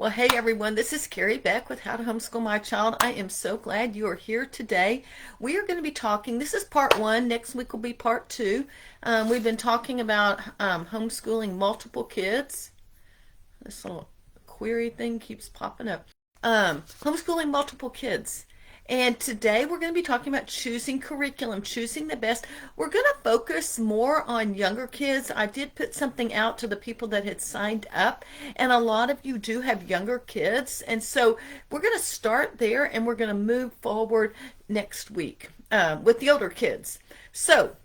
Well, hey everyone, this is Carrie Beck with How to Homeschool My Child. I am so glad you are here today. We are going to be talking, this is part one, next week will be part two. We've been talking about homeschooling multiple kids. This little query thing keeps popping up. Homeschooling multiple kids. And today we're going to be talking about choosing curriculum, choosing the best. We're going to focus more on younger kids. I did put something out to the people that had signed up, and a lot of you do have younger kids. And so we're going to start there and we're going to move forward next week with the older kids. So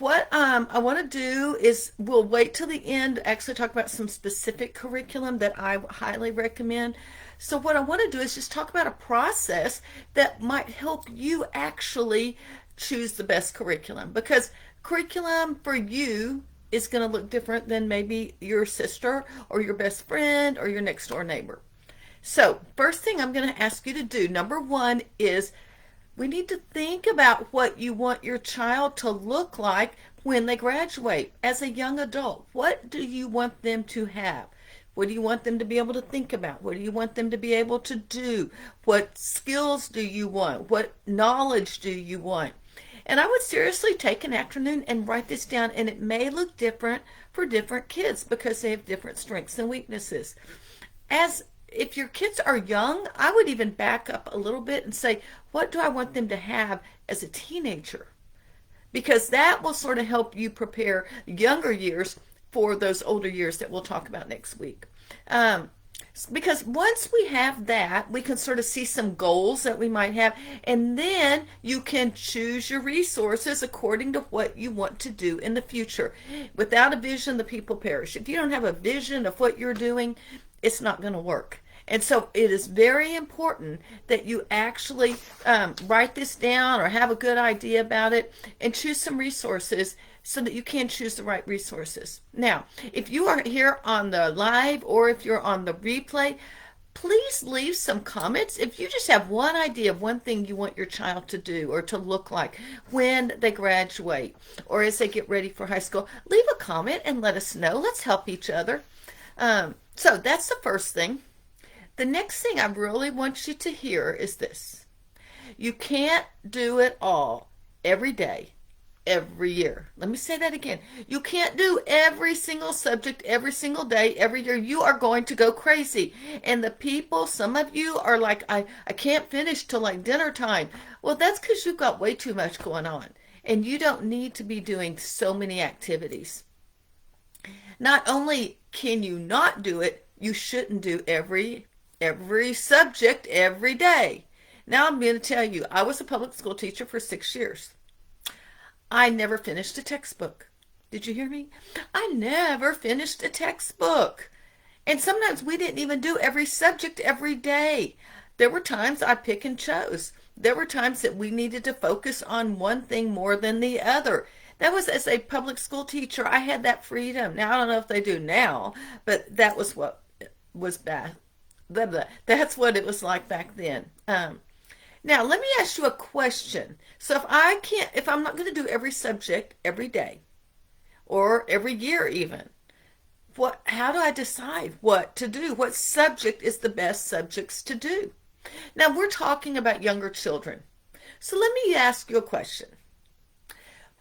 what I want to do is we'll wait till the end to actually talk about some specific curriculum that I highly recommend. So what I want to do is just talk about a process that might help you actually choose the best curriculum, because curriculum for you is going to look different than maybe your sister or your best friend or your next door neighbor. So first thing I'm going to ask you to do, number one, is we need to think about what you want your child to look like when they graduate as a young adult. What do you want them to have? What do you want them to be able to think about? What do you want them to be able to do? What skills do you want? What knowledge do you want? And I would seriously take an afternoon and write this down, and it may look different for different kids because they have different strengths and weaknesses. As if your kids are young, I would even back up a little bit and say, what do I want them to have as a teenager? Because that will sort of help you prepare younger years for those older years that we'll talk about next week. Because once we have that, we can sort of see some goals that we might have, and then you can choose your resources according to what you want to do in the future. Without a vision, the people perish. If you don't have a vision of what you're doing, it's not going to work. And so it is very important that you actually write this down or have a good idea about it and choose some resources so that you can choose the right resources. Now, if you are here on the live or if you're on the replay, please leave some comments. If you just have one idea of one thing you want your child to do or to look like when they graduate or as they get ready for high school, leave a comment and let us know. Let's help each other. So that's the first thing. The next thing I really want you to hear is this. You can't do it all every day, every year. Let me say that again. You can't do every single subject every single day, every year. You are going to go crazy. And the people, some of you are like, I can't finish till like dinner time. Well, that's because you've got way too much going on. And you don't need to be doing so many activities. Not only can you not do it, you shouldn't do every subject every day. Now I'm going to tell you, I was a public school teacher for 6 years. I never finished a textbook. Did you hear me? I never finished a textbook. And sometimes we didn't even do every subject every day. There were times I pick and chose. There were times that we needed to focus on one thing more than the other. That was as a public school teacher. I had that freedom. Now, I don't know if they do now, but that was what was bad. Blah, blah. That's what it was like back then. Now, let me ask you a question. So if I'm not going to do every subject every day or every year even, how do I decide what to do? What subject is the best subjects to do? Now, we're talking about younger children. So let me ask you a question.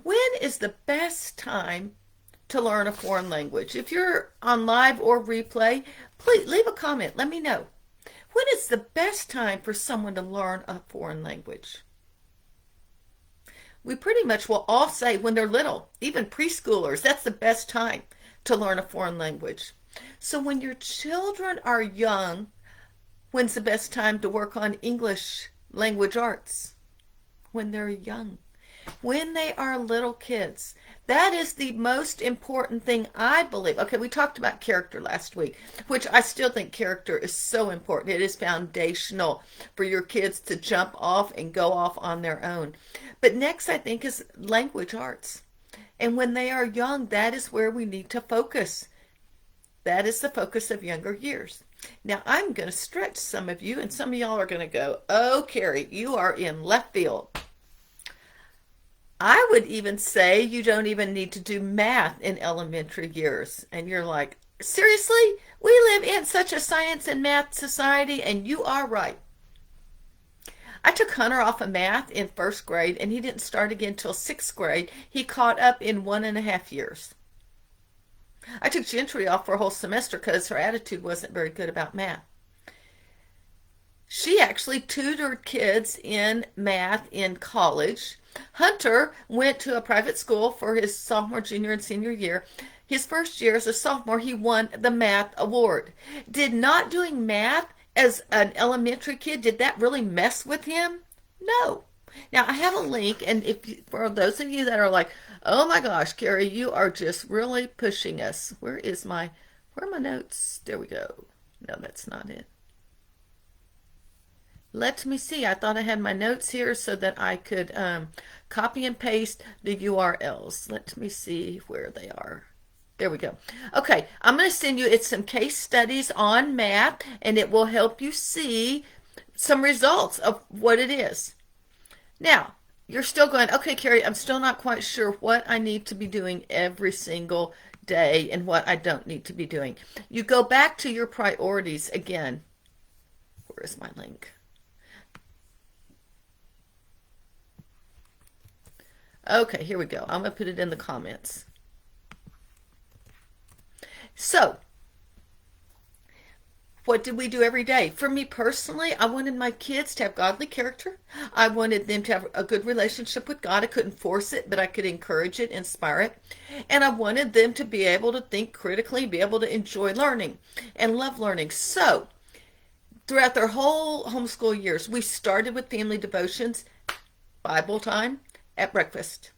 When is the best time to learn a foreign language? If you're on live or replay, please leave a comment. Let me know. When is the best time for someone to learn a foreign language? We pretty much will all say when they're little, even preschoolers, that's the best time to learn a foreign language. So when your children are young, when's the best time to work on English language arts? When they're young. When they are little kids. That is the most important thing, I believe. Okay, we talked about character last week, which I still think character is so important. It is foundational for your kids to jump off and go off on their own. But next, I think, is language arts. And when they are young, that is where we need to focus. That is the focus of younger years. Now, I'm going to stretch some of you, and some of y'all are going to go, oh, Carrie, you are in left field. I would even say you don't even need to do math in elementary years. And you're like, Seriously, we live in such a science and math society, and you are right. I took Hunter off of math in first grade, and he didn't start again till sixth grade. He caught up in 1.5 years. I took Gentry off for a whole semester because her attitude wasn't very good about math. She actually tutored kids in math in college. Hunter went to a private school for his sophomore, junior, and senior year. His first year as a sophomore, he won the math award. Did not doing math as an elementary kid, did that really mess with him? No. Now, I have a link, and if for those of you that are like, oh my gosh, Carrie, you are just really pushing us. Where are my notes? There we go. No, that's not it. Let me see. I thought I had my notes here so that I could copy and paste the URLs. Let me see where they are. There we go. Okay, I'm going to send you, it's some case studies on math, and it will help you see some results of what it is. Now, you're still going, okay, Carrie, I'm still not quite sure what I need to be doing every single day and what I don't need to be doing. You go back to your priorities again. Where is my link? Okay, here we go. I'm going to put it in the comments. So, what did we do every day? For me personally, I wanted my kids to have godly character. I wanted them to have a good relationship with God. I couldn't force it, but I could encourage it, inspire it. And I wanted them to be able to think critically, be able to enjoy learning and love learning. So, throughout their whole homeschool years, we started with family devotions, Bible time at breakfast.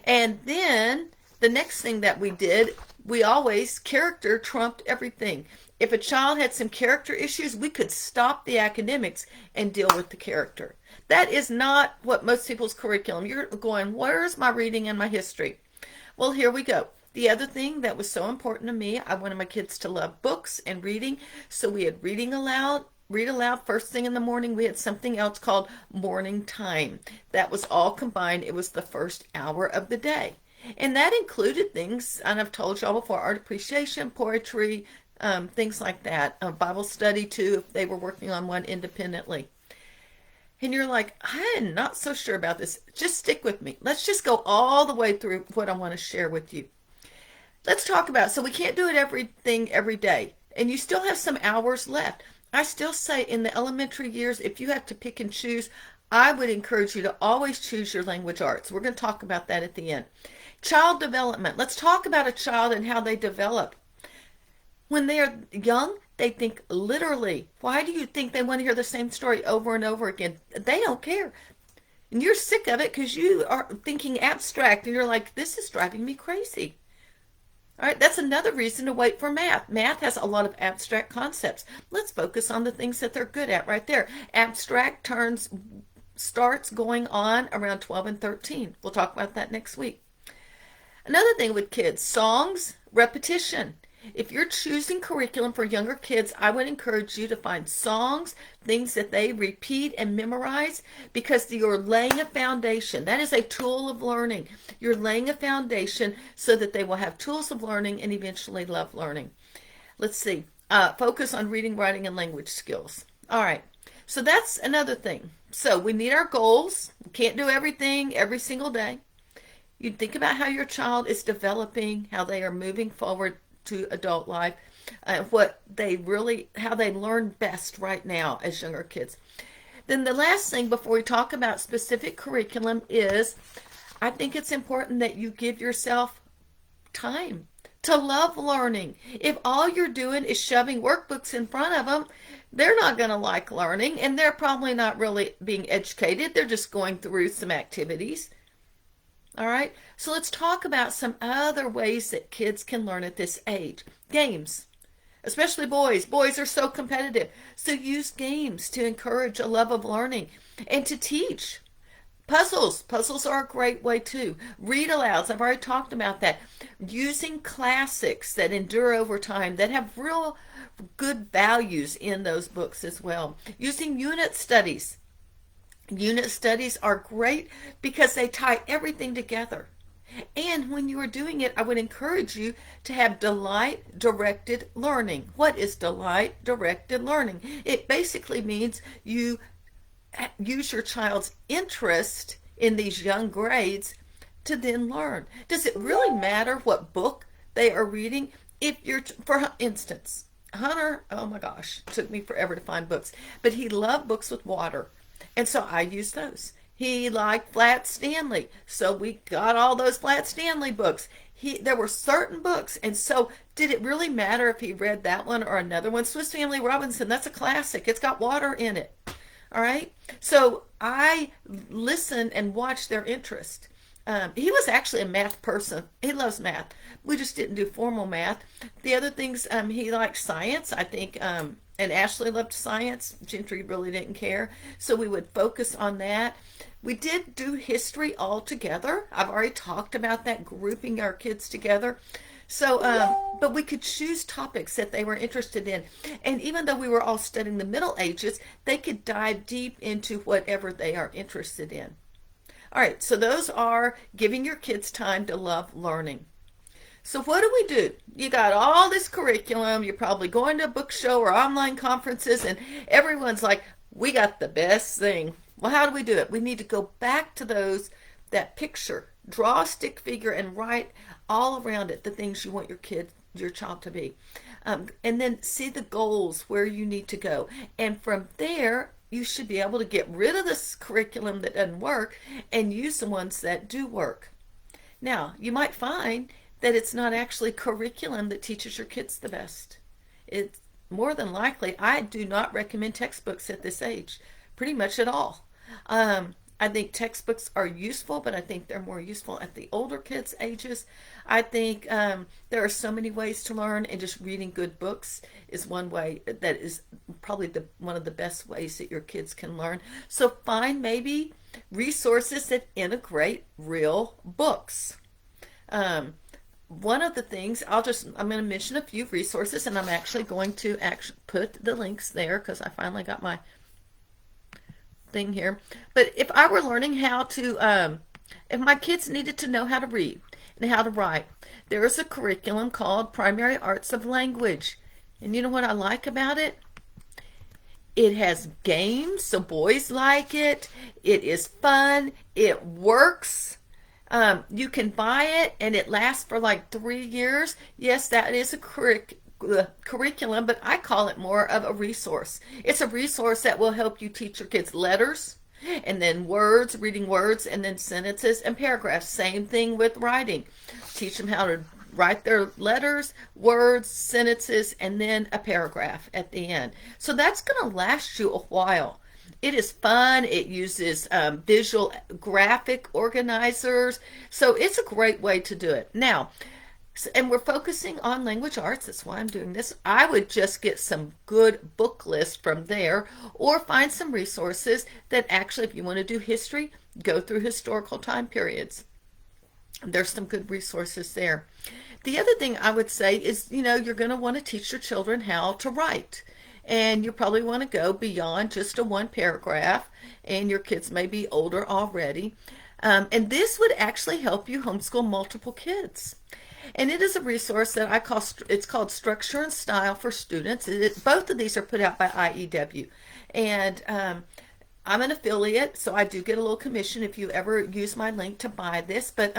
And then the next thing that we did, we always, character trumped everything. If a child had some character issues, we could stop the academics and deal with the character. That is not what most people's curriculum. You're going, where's my reading and my history? Well, here we go. The other thing that was so important to me, I wanted my kids to love books and reading. So we had reading aloud, read aloud first thing in the morning. We had something else called morning time. That was all combined. It was the first hour of the day. And that included things, and I've told y'all before, art appreciation, poetry, things like that. Bible study too, if they were working on one independently. And you're like, I'm not so sure about this. Just stick with me. Let's just go all the way through what I want to share with you. Let's talk about, so we can't do it everything every day. And you still have some hours left. I still say in the elementary years, if you have to pick and choose, I would encourage you to always choose your language arts. We're going to talk about that at the end. Child development. Let's talk about a child and how they develop. When they are young, they think literally. Why do you think they want to hear the same story over and over again? They don't care. And you're sick of it because you are thinking abstract and you're like, this is driving me crazy. All right, that's another reason to wait for math. Math has a lot of abstract concepts. Let's focus on the things that they're good at right there. Abstract starts going on around 12 and 13. We'll talk about that next week. Another thing with kids, songs, repetition. If you're choosing curriculum for younger kids, I would encourage you to find songs, things that they repeat and memorize, because you're laying a foundation. That is a tool of learning. You're laying a foundation so that they will have tools of learning and eventually love learning. Let's see. Focus on reading, writing, and language skills. All right. So that's another thing. So we need our goals. We can't do everything every single day. You think about how your child is developing, how they are moving forward to adult life, how they learn best right now as younger kids. Then the last thing before we talk about specific curriculum is, I think it's important that you give yourself time to love learning. If all you're doing is shoving workbooks in front of them, they're not going to like learning, and they're probably not really being educated. They're just going through some activities. All right, so let's talk about some other ways that kids can learn at this age. Games, especially boys. Boys are so competitive. So use games to encourage a love of learning and to teach. Puzzles. Puzzles are a great way too. Read alouds. I've already talked about that. Using classics that endure over time, that have real good values in those books as well. Using unit studies. Unit studies are great because they tie everything together. And when you are doing it, I would encourage you to have delight directed learning. What is delight directed learning? It basically means you use your child's interest in these young grades to then learn. Does it really matter what book they are reading? If you're, for instance, Hunter, oh my gosh, it took me forever to find books, but he loved books with water. And so I used those. He liked Flat Stanley, so we got all those Flat Stanley books. There were certain books, and so did it really matter if he read that one or another one? Swiss Family Robinson, that's a classic. It's got water in it. All right. So I listened and watched their interest. He was actually a math person. He loves math. We just didn't do formal math. The other things, he liked science, I think, and Ashley loved science. Gentry really didn't care. So we would focus on that. We did do history all together. I've already talked about that, grouping our kids together. So, but we could choose topics that they were interested in. And even though we were all studying the Middle Ages, they could dive deep into whatever they are interested in. All right, so those are giving your kids time to love learning. So what do we do? You got all this curriculum. You're probably going to a book show or online conferences, and everyone's like, we got the best thing. Well, how do we do it? We need to go back to that picture, draw a stick figure and write all around it the things you want your child to be. And then see the goals where you need to go. And from there, you should be able to get rid of this curriculum that doesn't work and use the ones that do work. Now, you might find that it's not actually curriculum that teaches your kids the best. It's more than likely, I do not recommend textbooks at this age, pretty much at all. I think textbooks are useful, but I think they're more useful at the older kids' ages. I think there are so many ways to learn, and just reading good books is one way that is probably one of the best ways that your kids can learn. So find maybe resources that integrate real books. One of the things, I'm going to mention a few resources, and I'm actually going to put the links there because I finally got my thing here. But if I were learning how to, if my kids needed to know how to read and how to write, there is a curriculum called Primary Arts of Language. And you know what I like about it? It has games, so boys like it. It is fun. It works. You can buy it and it lasts for like 3 years. Yes, that is a curriculum, but I call it more of a resource. It's a resource that will help you teach your kids letters and then words, reading words, and then sentences and paragraphs. Same thing with writing. Teach them how to write their letters, words, sentences, and then a paragraph at the end. So that's going to last you a while. It is fun. It uses visual graphic organizers. So it's a great way to do it. Now, and we're focusing on language arts. That's why I'm doing this. I would just get some good book lists from there, or find some resources that actually, if you want to do history, go through historical time periods. There's some good resources there. The other thing I would say is, you're going to want to teach your children how to write. And you probably want to go beyond just a one paragraph, and your kids may be older already. And this would actually help you homeschool multiple kids. And it is a resource that it's called Structure and Style for Students. Both of these are put out by IEW. And I'm an affiliate, so I do get a little commission if you ever use my link to buy this. But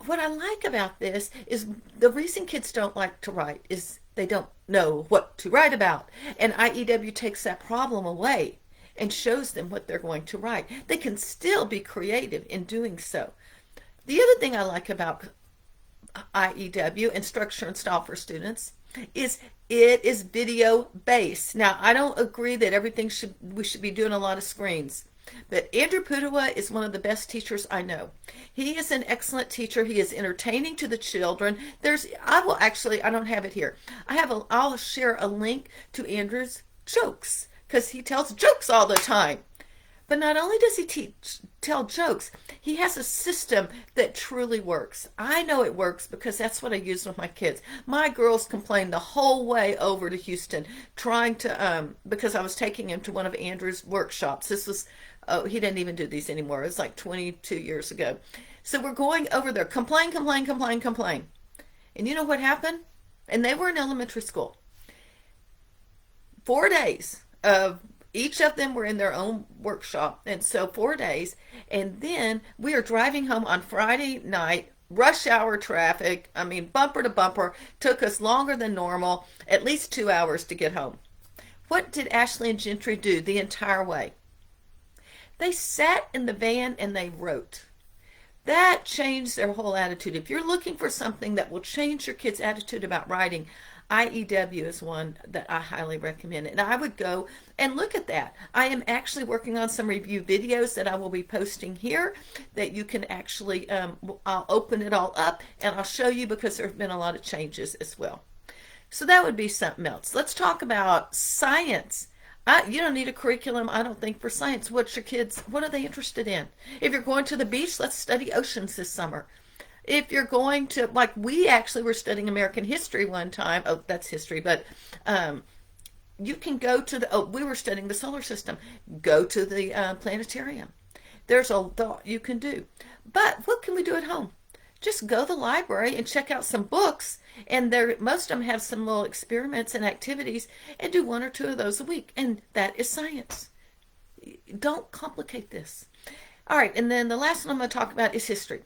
what I like about this is the reason kids don't like to write is they don't know what to write about. And IEW takes that problem away and shows them what they're going to write. They can still be creative in doing so. The other thing I like about IEW and Structure and Style for Students is it is video based. Now, I don't agree that we should be doing a lot of screens, but Andrew Pudewa is one of the best teachers I know. He is an excellent teacher. He is entertaining to the children. I don't have it here. I'll share a link to Andrew's jokes because he tells jokes all the time. But not only does he tell jokes, he has a system that truly works. I know it works because that's what I use with my kids. My girls complained the whole way over to Houston trying to, because I was taking him to one of Andrew's workshops. This was, he didn't even do these anymore. It was like 22 years ago. So we're going over there, complain, complain, complain, complain. And you know what happened? And they were in elementary school. 4 days of each of them were in their own workshop. And so 4 days. And then we are driving home on Friday night, rush hour traffic. I mean, bumper to bumper. Took us longer than normal, at least 2 hours to get home. What did Ashley and Gentry do the entire way? They sat in the van and they wrote. That changed their whole attitude. If you're looking for something that will change your kids' attitude about writing, IEW is one that I highly recommend. And I would go and look at that. I am actually working on some review videos that I will be posting here that you can actually, I'll open it all up and I'll show you because there have been a lot of changes as well. So that would be something else. Let's talk about science. You don't need a curriculum, I don't think, for science. What are they interested in? If you're going to the beach, let's study oceans this summer. If you're going to, like we actually were studying American history one time. Oh, that's history, but you can go to we were studying the solar system. Go to the planetarium. There's a lot you can do. But what can we do at home? Just go to the library and check out some books, and most of them have some little experiments and activities, and do 1 or 2 of those a week, and that is science. Don't complicate this. All right, and then the last one I'm going to talk about is history.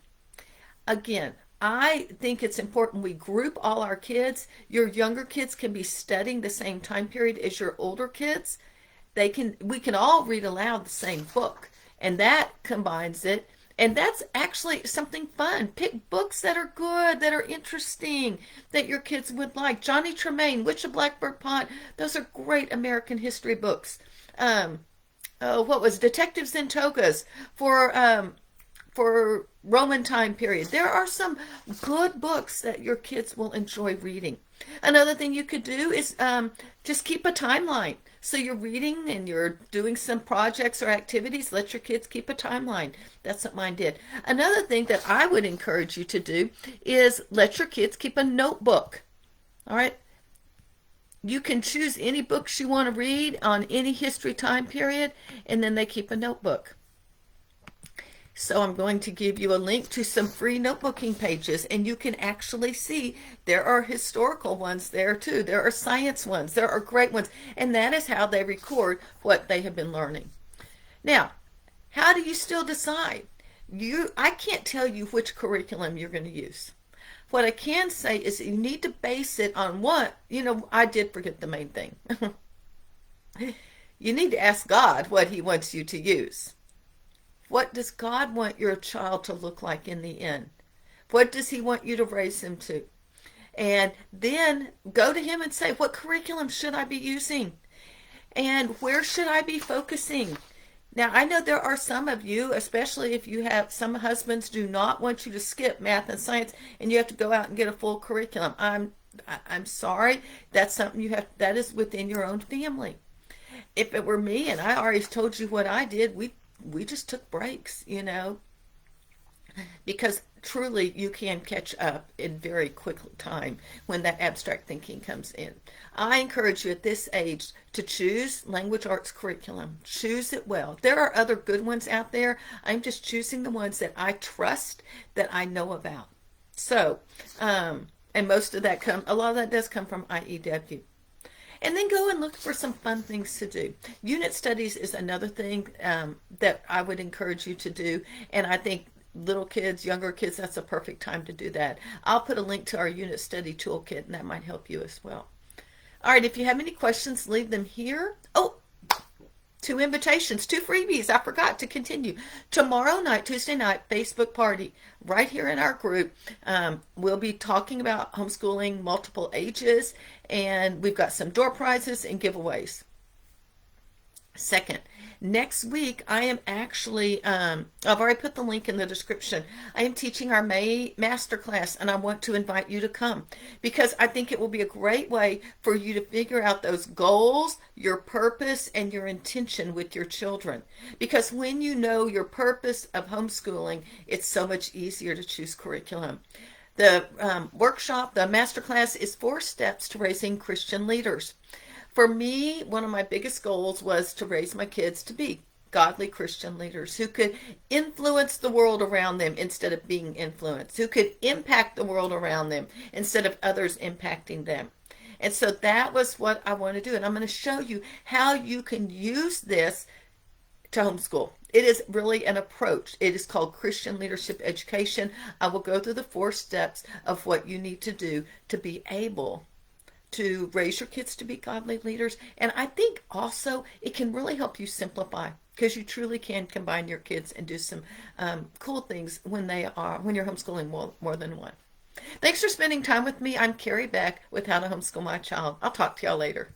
Again, I think it's important we group all our kids. Your younger kids can be studying the same time period as your older kids. We can all read aloud the same book, and that combines it. And that's actually something fun. Pick books that are good, that are interesting, that your kids would like. Johnny Tremain, Witch of Blackbird Pond. Those are great American history books. What was Detectives in Togas for Roman time period. There are some good books that your kids will enjoy reading. Another thing you could do is just keep a timeline. So you're reading and you're doing some projects or activities, let your kids keep a timeline. That's what mine did. Another thing that I would encourage you to do is let your kids keep a notebook. All right? You can choose any books you want to read on any history time period, and then they keep a notebook. So I'm going to give you a link to some free notebooking pages, and you can actually see there are historical ones there too. There are science ones. There are great ones. And that is how they record what they have been learning. Now, how do you still decide? I can't tell you which curriculum you're going to use. What I can say is that you need to base it on I did forget the main thing. You need to ask God what he wants you to use. What does God want your child to look like in the end? What does he want you to raise him to? And then go to him and say, what curriculum should I be using? And where should I be focusing? Now, I know there are some of you, especially if you have some husbands do not want you to skip math and science and you have to go out and get a full curriculum. I'm sorry. That's something that is within your own family. If it were me and I already told you what I did, we just took breaks, because truly you can catch up in very quick time when that abstract thinking comes in. I encourage you at this age to choose language arts curriculum. Choose it well. There are other good ones out there. I'm just choosing the ones that I trust, that I know about. So, and a lot of that does come from IEW. And then go and look for some fun things to do. Unit studies is another thing that I would encourage you to do. And I think little kids, younger kids, that's a perfect time to do that. I'll put a link to our unit study toolkit, and that might help you as well. All right, if you have any questions, leave them here. Oh, 2 invitations, 2 freebies. I forgot to continue. Tomorrow night, Tuesday night, Facebook party right here in our group. We'll be talking about homeschooling multiple ages, and we've got some door prizes and giveaways. Second, next week I am actually, I've already put the link in the description. I am teaching our May masterclass, and I want to invite you to come because I think it will be a great way for you to figure out those goals, your purpose, and your intention with your children. Because when you know your purpose of homeschooling, it's so much easier to choose curriculum. The workshop, the masterclass, is 4 steps to raising Christian leaders. For me, one of my biggest goals was to raise my kids to be godly Christian leaders who could influence the world around them instead of being influenced, who could impact the world around them instead of others impacting them. And so that was what I want to do. And I'm going to show you how you can use this to homeschool. It is really an approach. It is called Christian Leadership Education. I will go through the 4 steps of what you need to do to be able to raise your kids to be godly leaders. And I think also it can really help you simplify, because you truly can combine your kids and do some cool things when you're homeschooling more than one. Thanks for spending time with me. I'm Carrie Beck with How to Homeschool My Child. I'll talk to y'all later.